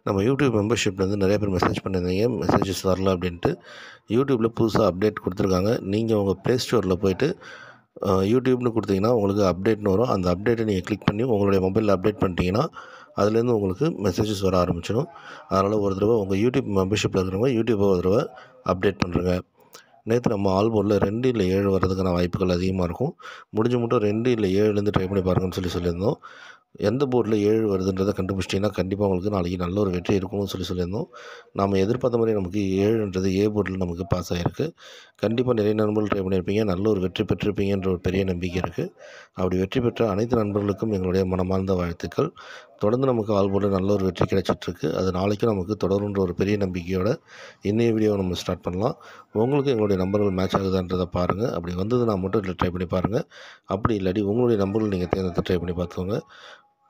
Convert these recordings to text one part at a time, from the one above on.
நம்ம யூடியூப் மெம்பர்ஷிப்லேருந்து நிறைய பேர் மெசேஜ் பண்ணியிருந்தீங்க, மெசேஜஸ் வரல அப்படின்ட்டு. யூடியூப்பில் புதுசாக அப்டேட் கொடுத்துருக்காங்க. நீங்கள் உங்கள் ப்ளே ஸ்டோரில் போய்ட்டு யூடியூப்னு கொடுத்தீங்கன்னா உங்களுக்கு அப்டேட்னு வரும். அந்த அப்டேட்டை நீங்கள் கிளிக் பண்ணி உங்களுடைய மொபைலில் அப்டேட் பண்ணிட்டீங்கன்னா அதுலேருந்து உங்களுக்கு மெசேஜஸ் வர ஆரம்பிச்சிடும். அதனால் ஒரு தடவை உங்கள் யூடியூப் மெம்பர்ஷிப்பில் இருக்கிறவங்க யூடியூப்பை ஒரு தடவை அப்டேட் பண்ணுறங்க. நேற்று நம்ம ஆல்போர்டில் 2 இல்லை 7 வர்றதுக்கான வாய்ப்புகள் அதிகமாக இருக்கும். முடிஞ்ச மட்டும் 2 இல்லை 7லேருந்து ட்ரை பண்ணி பாருங்கன்னு சொல்லியிருந்தோம். எந்த போர்டில் 7 வருதுன்றதை கண்டுபிடிச்சிட்டிங்கன்னா கண்டிப்பாக உங்களுக்கு நாளைக்கு நல்ல ஒரு வெற்றி இருக்கும்னு சொல்லியிருந்தோம். நம்ம எதிர்பார்த்த மாதிரி நமக்கு 7ன்றது ஏ போர்டில் நமக்கு பாஸ் ஆகிருக்கு. கண்டிப்பாக நிறைய நண்பர்கள் ட்ரை பண்ணியிருப்பீங்க, நல்ல ஒரு வெற்றி பெற்றிருப்பீங்கன்ற ஒரு பெரிய நம்பிக்கை இருக்குது. அப்படி வெற்றி பெற்ற அனைத்து நண்பர்களுக்கும் எங்களுடைய மனமார்ந்த வாழ்த்துக்கள். தொடர்ந்து நமக்கு ஆல்போர்டில் நல்ல ஒரு வெற்றி கிடைச்சிட்ருக்கு. அது நாளைக்கும் நமக்கு தொடருன்ற ஒரு பெரிய நம்பிக்கையோட இன்றைய வீடியோவை நம்ம ஸ்டார்ட் பண்ணலாம். உங்களுக்கு எங்களுடைய நம்பர்கள் மேட்ச் ஆகுதான்றதை பாருங்கள். அப்படி வந்ததுன்னா மட்டும் இதில் ட்ரை பண்ணி பாருங்கள். அப்படி இல்லாட்டி உங்களுடைய நம்பர்கள் நீங்கள் தேர்ந்தெடுத்து ட்ரை பண்ணி பார்த்துக்கோங்க.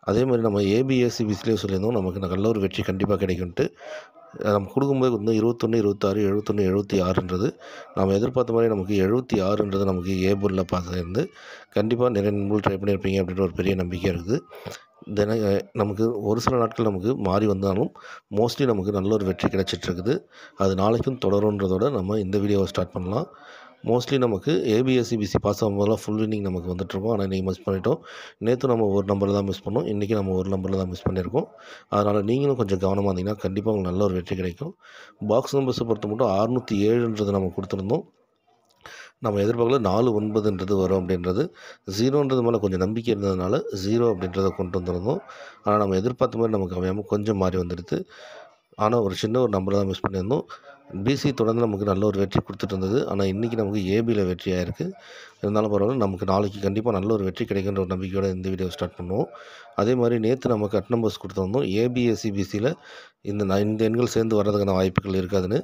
அதே மாதிரி நம்ம ஏபிஎஸ்சிபிசிலேயே சொல்லியிருந்தோம் நமக்கு நல்ல ஒரு வெற்றி கண்டிப்பாக கிடைக்கும்ட்டு. நம்ம கொடுக்கும்போது வந்து 21, 26, 71, 76ன்றது நம்ம எதிர்பார்த்த மாதிரி நமக்கு 76ன்றது நமக்கு ஏ போர்டில் பாஸ் ஆகிருந்து. கண்டிப்பாக நிறைய நண்பர்கள் ட்ரை பண்ணியிருப்பீங்க அப்படின்ற ஒரு பெரிய நம்பிக்கை இருக்குது. நமக்கு ஒரு சில நாட்கள் நமக்கு மாறி வந்தாலும் மோஸ்ட்லி நமக்கு நல்ல ஒரு வெற்றி கிடைச்சிட்ருக்குது. அது நாளைக்கும் தொடருன்றதோட நம்ம இந்த வீடியோவை ஸ்டார்ட் பண்ணலாம். மோஸ்ட்லி நமக்கு ஏபிஎஸ்சிபிசி பாஸ் ஆகும்போதெல்லாம் ஃபுல் வின்னிங் நமக்கு வந்துட்டுருக்கோம். ஆனால் இன்றைக்கி மிஸ் பண்ணிட்டோம். நேற்று நம்ம ஒரு நம்பரில் தான் மிஸ் பண்ணோம். இன்றைக்கி நம்ம ஒரு நம்பரில் தான் மிஸ் பண்ணியிருக்கோம். அதனால் நீங்களும் கொஞ்சம் கவனமாக இருந்தீங்கன்னா கண்டிப்பாக உங்களுக்கு நல்ல ஒரு வெற்றி கிடைக்கும். பாக்ஸ் நம்பர்ஸை பொறுத்த மட்டும் 607ன்றது நம்ம கொடுத்துருந்தோம். நம்ம எதிர்பார்க்கல 49ன்றது வரும் அப்படின்றது. 0ன்றது மேலே கொஞ்சம் நம்பிக்கை இருந்ததுனால 0 அப்படின்றத கொண்டு வந்திருந்தோம். ஆனால் நம்ம எதிர்பார்த்த மாதிரி நமக்கு அமையாமல் கொஞ்சம் மாறி வந்துடுது. ஆனால் ஒரு சின்ன ஒரு நம்பர் தான் மிஸ் பண்ணியிருந்தோம். பிசி தொடர்ந்து நமக்கு நல்ல ஒரு வெற்றி கொடுத்துட்டு இருந்தது. ஆனால் இன்றைக்கி நமக்கு ஏபியில் வெற்றி ஆகிருக்கு. இருந்தாலும் பரவாயில்ல, நமக்கு நாளைக்கு கண்டிப்பாக நல்ல ஒரு வெற்றி கிடைக்குன்ற ஒரு நம்பிக்கையோடு இந்த வீடியோ ஸ்டார்ட் பண்ணுவோம். அதே மாதிரி நேற்று நம்ம கட் நம்பர்ஸ் கொடுத்துருந்தோம். ஏபிஎஸ்சிபிசியில் இந்த எண்கள் சேர்ந்து வர்றதுக்கான வாய்ப்புகள் இருக்காதுன்னு.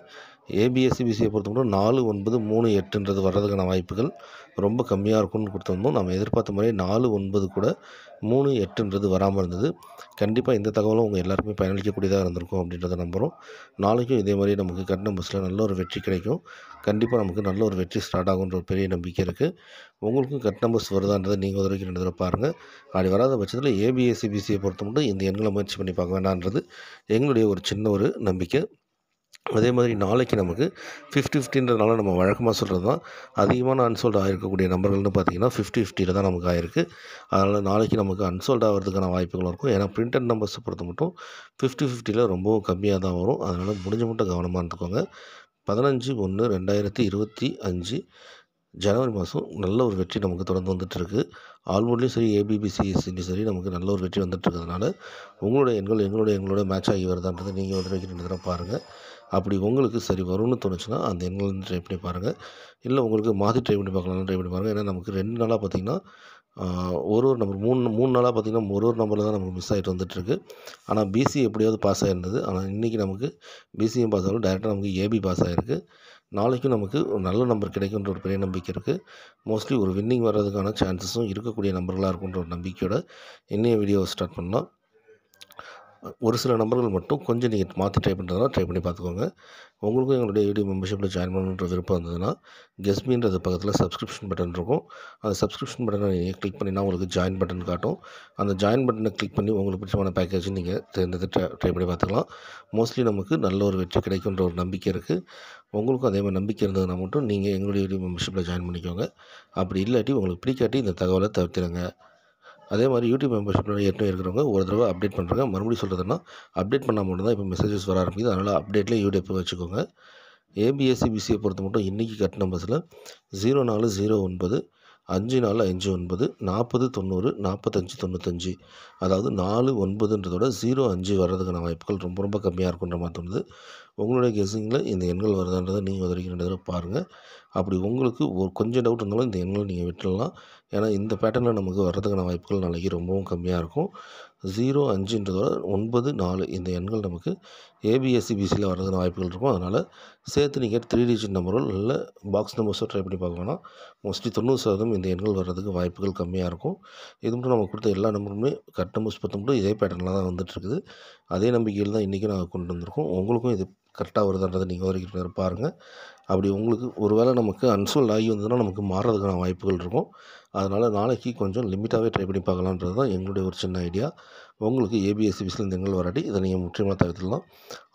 ஏபிஎஸ்சிபிசியை பொறுத்த மட்டும் 4, 9, 3, 8ன்றது வர்றதுக்கான வாய்ப்புகள் ரொம்ப கம்மியாக இருக்கும்னு கொடுத்துருந்தோம். நம்ம எதிர்பார்த்த மாதிரி 4, 9 கூட 3, 8ன்றது வராமல் இருந்தது. கண்டிப்பாக இந்த தகவலும் உங்கள் எல்லாருக்குமே பயனளிக்கக்கூடியதாக இருந்திருக்கும் அப்படின்றத நம்புகிறோம். நாளைக்கும் இதே மாதிரி நமக்கு கட் நம்பர்ஸில் நல்ல ஒரு வெற்றி கிடைக்கும். கண்டிப்பாக நமக்கு நல்ல ஒரு வெற்றி ஸ்டார்ட் ஆகுன்ற ஒரு பெரிய நம்பிக்கை இருக்குது. உங்களுக்கும் கட் நம்பர்ஸ் வருதான்றதை நீங்கள் ஒரு வரைக்கும் 2 தடவை பாருங்கள். அப்படி வராத பட்சத்தில் ஏபிஎஸ்சிபிசியை பொறுத்த மட்டும் இந்த எண்களை முயற்சி பண்ணி பார்க்க வேண்டான்றது எங்களுடைய ஒரு சின்ன ஒரு நம்பிக்கை. அதே மாதிரி நாளைக்கு நமக்கு 50-50ன்றதுனால நம்ம வழக்கமாக சொல்கிறது தான் அதிகமான அன்சோல்ட் ஆகிருக்கக்கூடிய நம்பர்கள்னு பார்த்திங்கன்னா 50-50ல் தான் நமக்கு ஆகிருக்கு. அதனால் நாளைக்கு நமக்கு அன்சோல்ட் ஆகிறதுக்கான வாய்ப்புகளும் இருக்கும். ஏன்னா பிரிண்டட் நம்பர்ஸை பொறுத்த மட்டும் 50-50ல் ரொம்பவும் கம்மியாக தான் வரும். அதனால் முடிஞ்ச மட்டும் கவனமாக இருந்துக்கோங்க. 15/1/2025 ஜனவரி மாதம் நல்ல ஒரு வெற்றி நமக்கு தொடர்ந்து வந்துட்டுருக்கு. ஆல்போர்ட்லேயும் சரி ஏபிபிசிஎஸ்சிலையும் சரி நமக்கு நல்ல ஒரு வெற்றி வந்துட்டுருக்கிறதுனால உங்களுடைய எங்களோட மேட்ச் ஆகி வருதான்றதை நீங்கள் ஒரு தடவைக்கு 2 தடவை பாருங்கள். அப்படி உங்களுக்கு சரி வரும்னு தோணுச்சுன்னா அந்த எண்களை வந்து ட்ரை பண்ணி பாருங்கள். இல்லை உங்களுக்கு மாற்றி ட்ரை பண்ணி பார்க்கலாம்னு ட்ரை பண்ணி பாருங்கள். ஏன்னா நமக்கு 2 நாளாக பார்த்திங்கன்னா ஒரு நம்பர் 3 நாளாக பார்த்திங்கன்னா ஒரு நம்பரில் தான் நமக்கு மிஸ் ஆகிட்டு வந்துட்டுருக்கு. ஆனால் பிசி எப்படியாவது பாஸ் ஆகிருந்தது. ஆனால் இன்றைக்கி நமக்கு பிசியும் பாஸ் ஆகல, டேரெக்டாக நமக்கு ஏபி பாஸ் ஆகிருக்கு. நாளைக்கும் நமக்கு ஒரு நல்ல நம்பர் கிடைக்குன்ற ஒரு பெரிய நம்பிக்கை இருக்குது. மோஸ்ட்லி ஒரு வின்னிங் வர்றதுக்கான சான்சஸும் இருக்கக்கூடிய நம்பர்களாக இருக்குன்ற ஒரு நம்பிக்கையோட இன்றைய வீடியோவை ஸ்டார்ட் பண்ணலாம். ஒரு சில நம்பர்கள் மட்டும் கொஞ்சம் நீங்கள் மாற்றி ட்ரை பண்ணுறதுனா ட்ரை பண்ணி பார்த்துக்கோங்க. உங்களுக்கும் எங்களுடைய யூடியூப் மெம்பர்ஷிப்பில் ஜாயின் பண்ணணுன்ற விருப்பம் இருந்ததுன்னா கெஸ்மின்றது பக்கத்தில் சப்ஸ்கிரிப்ஷன் பட்டன் இருக்கும். அந்த சப்ஸ்கிரிப்ஷன் பட்டனை நீங்கள் கிளிக் பண்ணினா உங்களுக்கு ஜாயின் பட்டன் காட்டும். அந்த ஜாயின் பட்டனை கிளிக் பண்ணி உங்களுக்கு பிடிச்சமான பேக்கேஜ் நீங்கள் தேர்ந்தெடுத்து ட்ரை பண்ணி பார்த்துக்கலாம். மோஸ்ட்லி நமக்கு நல்ல ஒரு வெற்றி கிடைக்குன்ற ஒரு நம்பிக்கை இருக்குது. உங்களுக்கும் அதே மாதிரி நம்பிக்கை இருந்ததுன்னா மட்டும் நீங்கள் எங்களுடைய யூடியூப் மெம்பர்ஷிப்பில் ஜாயின் பண்ணிக்கோங்க. அப்படி இல்லாட்டி உங்களுக்கு பிடிக்காட்டி இந்த தகவலை தவிர்த்திடுங்க. அதே மாதிரி யூடியூப் மெம்பர்ஷிப்பில் ஏற்கனவே இருக்கிறவங்க ஒரு தடவை அப்டேட் பண்ணுறாங்க. மறுபடியும் சொல்கிறதுனா அப்டேட் பண்ணால் மட்டும் தான் இப்போ மெசேஜஸ் வர ஆரம்பிக்குது. அதனால் அப்டேட்லேயே யூடியூப் வச்சுக்கோங்க. ஏபிஎஸ்சிபிசியை பொறுத்த மட்டும் இன்றைக்கி கட் நம்பர்ஸில் 0409 5459 40 90 45 95, அதாவது 49ன்றதோட 05 வர்றதுக்கான வாய்ப்புகள் ரொம்ப ரொம்ப கம்மியாக இருக்குன்ற மாதிரி தோணுது. உங்களுடைய கெஸ்ஸிங்கில் இந்த எண்கள் வருதான்றதை நீங்கள் வரைக்கும் 2 தடவை பாருங்கள். அப்படி உங்களுக்கு ஒரு கொஞ்சம் டவுட் இருந்தாலும் இந்த எண்களை நீங்கள் விட்டுடலாம். ஏன்னா இந்த பேட்டர்னில் நமக்கு வர்றதுக்கான வாய்ப்புகள் நாளைக்கு ரொம்பவும் கம்மியாக இருக்கும். 05ன்றதோட 9, 4 இந்த எண்கள் நமக்கு ஏபிஎஸ்சிபிசியில் வர்றதுக்கான வாய்ப்புகள் இருக்கும். அதனால் சேர்த்து நீங்கள் 3 டிஜிட் நம்பரோ இல்லை பாக்ஸ் நம்பர்ஸோ ட்ரை பண்ணி பார்க்க வேணாம். மோஸ்ட்லி 90% இந்த எண்கள் வர்றதுக்கு வாய்ப்புகள் கம்மியாக இருக்கும். இது மட்டும் நம்ம கொடுத்த எல்லா நம்பருமே கட் நம்பர்ஸ் பொறுத்த மட்டும் இதே பேட்டர்னில் தான் வந்துட்டுருக்குது. அதே நம்பிக்கையில் தான் இன்றைக்கி நாங்கள் கொண்டு வந்திருக்கோம். உங்களுக்கும் இது கரெக்டாக வருதான்றதை நீங்கள் வரைக்கும் பாருங்கள். அப்படி உங்களுக்கு ஒரு வேளை நமக்கு அன்சோல்ட் ஆகி வந்ததுன்னா நமக்கு மாறுறதுக்கான வாய்ப்புகள் இருக்கும். அதனால் நாளைக்கு கொஞ்சம் லிமிட்டாகவே ட்ரை பண்ணி பார்க்கலான்றது தான் எங்களுடைய ஒரு சின்ன ஐடியா. உங்களுக்கு ஏபிஎஸ்சிபிஸில் இந்த எண்கள் வராட்டி இதை நீங்கள் முற்றிலுமாக தவிர்த்துடலாம்.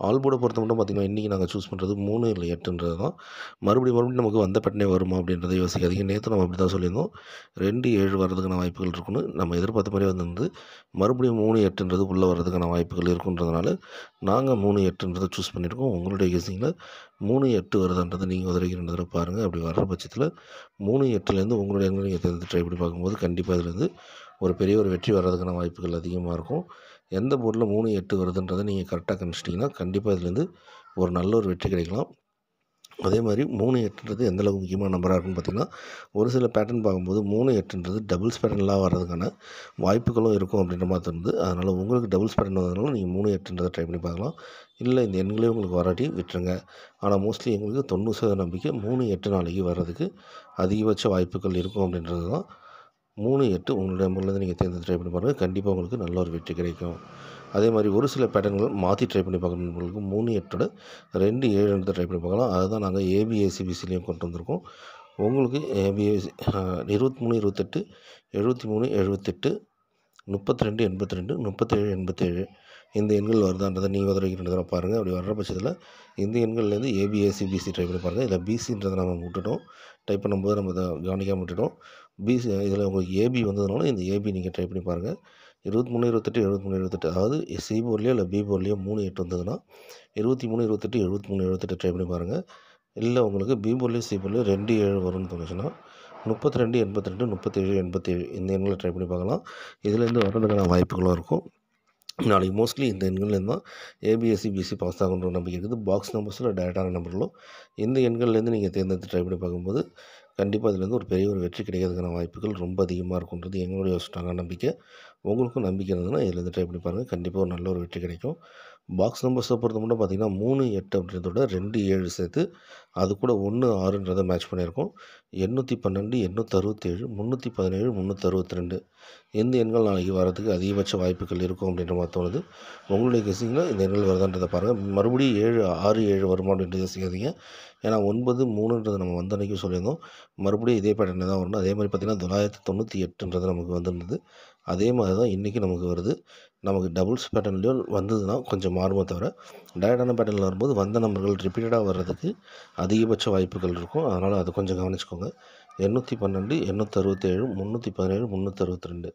ஆல் போர்டை பொறுத்த மட்டும் பார்த்திங்கன்னா இன்றைக்கி நாங்கள் சூஸ் பண்ணுறது 3 இல்லை 8ன்றது தான். மறுபடியும் நமக்கு வந்த பேட்டர்னே வருமா அப்படின்றத யோசிக்காதீங்க. நேற்று நம்ம அப்படி தான் சொல்லியிருந்தோம். 2, 7 வர்றதுக்கான வாய்ப்புகள் இருக்குன்னு நம்ம எதிர்பார்த்த மாதிரி வந்து மறுபடியும் 3, 8ன்றது உள்ளே வர்றதுக்கான வாய்ப்புகள் இருக்குன்றதுனால நாங்கள் 3, 8ன்றதை சூஸ் பண்ணியிருக்கோம். உங்களுடைய கெஸிங்கில் 3, 8 வருதுன்றதை நீங்கள் ஒரு 2 தடவை பாருங்கள். அப்படி வர்ற பட்சத்தில் 3, 8லேருந்து உங்களுடைய எண்களை நீங்கள் தேர்ந்து ட்ரை பண்ணி பார்க்கும்போது கண்டிப்பாக இதுலேருந்து ஒரு பெரிய ஒரு வெற்றி வர்றதுக்கான வாய்ப்புகள் அதிகமாக இருக்கும். எந்த போர்டில் 3, 8 வருதுன்றதை நீங்கள் கரெக்டாக கணிச்சிட்டிங்கன்னா கண்டிப்பாக இதுலேருந்து ஒரு நல்ல ஒரு வெற்றி கிடைக்கலாம். அதே மாதிரி 3, 8ன்றது எந்தளவுக்கு முக்கியமான நம்பராக இருக்குன்னு பார்த்திங்கன்னா, ஒரு சில பேட்டர்ன் பார்க்கும்போது 3, 8ன்றது டபுள்ஸ் பேட்டர்ன்லாம் வர்றதுக்கான வாய்ப்புகளும் இருக்கும் அப்படின்ற மாதிரி தோணுது. அதனால் உங்களுக்கு டபுள்ஸ் பேட்டர்ன் வந்ததுனால நீங்கள் 3, 8ன்றதை ட்ரை பண்ணி பார்க்கலாம். இல்லை இந்த எண்களே உங்களுக்கு வராட்டி விட்டுருங்க. ஆனால் மோஸ்ட்லி எங்களுக்கு 90% நம்பிக்கை 3, 8 நாளைக்கு வர்றதுக்கு அதிகபட்ச வாய்ப்புகள் இருக்கும் அப்படின்றது தான். 3, 8 உங்களுடைய நம்பர்லேருந்து நீங்கள் தேர்ந்து ட்ரை பண்ணி பாருங்கள். கண்டிப்பாக உங்களுக்கு நல்ல ஒரு வெற்றி கிடைக்கும். அதே மாதிரி ஒரு சில பேட்டர்ன்கள் மாற்றி ட்ரை பண்ணி பார்க்கணும். உங்களுக்கு 3, 8ஓட 2, 7 ட்ரை பண்ணி பார்க்கலாம். அதுதான் நாங்கள் ஏபிஎஸ்சிபிசிலையும் கொண்டு வந்திருக்கோம். உங்களுக்கு ஏபிஎஸ்சி 23, 28, 73, 78, 32, 82, 37, 87 இந்த எண்கள் வருதான்றதை நீங்கள் ஒரு 2 தடவை பாருங்கள். அப்படி வர்ற பட்சத்தில் இந்த எண்கள்லேருந்து ஏபிஎஸ்சிபிசி ட்ரை பண்ணி பாருங்கள். இதில் பிசின்றதை நம்ம விட்டுட்டோம். டைப் பண்ணும்போது நம்ம இதை கவனிக்காமல் விட்டுட்டோம். பிசி இதில் உங்களுக்கு ஏபி வந்ததுனால இந்த ஏபி நீங்கள் ட்ரை பண்ணி பாருங்கள். 23, 28, 73, 78 அதாவது சி போர்ட்லேயோ இல்லை பி போர்ட்லேயோ 3, 8 வந்ததுன்னா 23, 28, 73, 78 ட்ரை பண்ணி பாருங்கள். இல்லை உங்களுக்கு பி போர்ட்லேயோ சி போர்ட்லேயோ 2, 7 வரும்னு தோணுச்சுன்னா 32, 82, 37, 87 இந்த எண்களை ட்ரை பண்ணி பார்க்கலாம். இதுலேருந்து வர்றதுக்கான வாய்ப்புகளும் இருக்கும். நாளைக்கு மோஸ்ட்லி இந்த எண்கள்லேருந்து தான் ஏபிஎஸ்சிபிசி பாஸ் ஆகுன்ற நம்பிக்கை இருக்குது. பாக்ஸ் நம்பர்ஸில் டேரெக்டான நம்பர்களும் இந்த எண்கள்லேருந்து நீங்கள் தேர்ந்தெடுத்து ட்ரை பண்ணி பார்க்கும்போது கண்டிப்பாக இதுலேருந்து ஒரு பெரிய ஒரு வெற்றி கிடைக்கிறதுக்கான வாய்ப்புகள் ரொம்ப அதிகமாக இருக்குன்றது எங்களுடைய ஸ்ட்ராங்கான நம்பிக்கை. உங்களுக்கும் நம்பிக்கை இருந்ததுன்னா இதுலேருந்து ட்ரை பண்ணி பாருங்கள். கண்டிப்பாக ஒரு நல்ல ஒரு வெற்றி கிடைக்கும். பாக்ஸ் நம்பர்ஸை பொறுத்த மட்டும் பார்த்திங்கன்னா 3, 8 அப்படின்றதோட 2, 7 சேர்த்து அது கூட 1, 6ன்றதை மேட்ச் பண்ணியிருக்கோம். 812, 867, 317, 362 எந்த எண்கள் நாளைக்கு வரதுக்கு அதிகபட்ச வாய்ப்புகள் இருக்கும் அப்படின்ற மாதிரி தோணுது. உங்களுடைய கெஸிங்கில் இந்த எண்கள் வருதான்றதை பாருங்கள். மறுபடியும் 7, 6, 7 வருமா அப்படின்றது யோசிக்காதீங்க. ஏன்னா 9, 3ன்றது நம்ம வந்த அன்றைக்கி சொல்லியிருந்தோம். மறுபடியும் இதே பேட்டர்னில் தான் வரணும். அதே மாதிரி பார்த்திங்கன்னா 998ன்றது நமக்கு வந்திருந்தது. அதே மாதிரி தான் இன்றைக்கி நமக்கு வருது. நமக்கு டபுள்ஸ் பேட்டர்ன்லேயோ வந்ததுன்னா கொஞ்சம் மாறுமே தவிர டேரெக்டான பேட்டர்னில் வரும்போது வந்த நம்பர்கள் ரிப்பீட்டடாக வர்றதுக்கு அதிகபட்ச வாய்ப்புகள் இருக்கும். அதனால் அதை கொஞ்சம் கவனிச்சுக்கோங்க. 812, 867, 317, 362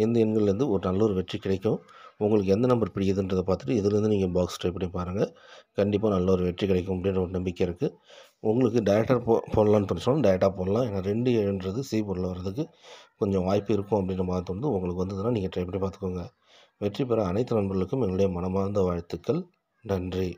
இந்த எண்கள்லேருந்து ஒரு நல்ல ஒரு வெற்றி கிடைக்கும். உங்களுக்கு எந்த நம்பர் பிடிக்குதுன்றதை பார்த்துட்டு இதுலேருந்து நீங்கள் பாக்ஸ் ட்ரை பண்ணி பாருங்கள். கண்டிப்பாக நல்ல ஒரு வெற்றி கிடைக்கும் அப்படின்ற ஒரு நம்பிக்கை இருக்குது. உங்களுக்கு டேரெக்டாக போடலான்னு தோணுச்சுனாலும் டேரெக்டாக போடலாம். ஏன்னா 2, 7ன்றது சி போர்டில் வர்றதுக்கு கொஞ்சம் வாய்ப்பு இருக்கும் அப்படின்ற மாதிரி தோணுது. உங்களுக்கு வந்ததுன்னா நீங்கள் ட்ரை பண்ணி பார்த்துக்கோங்க. வெற்றி பெற அனைத்து நண்பர்களுக்கும் என்னுடைய மனமார்ந்த வாழ்த்துக்கள். நன்றி.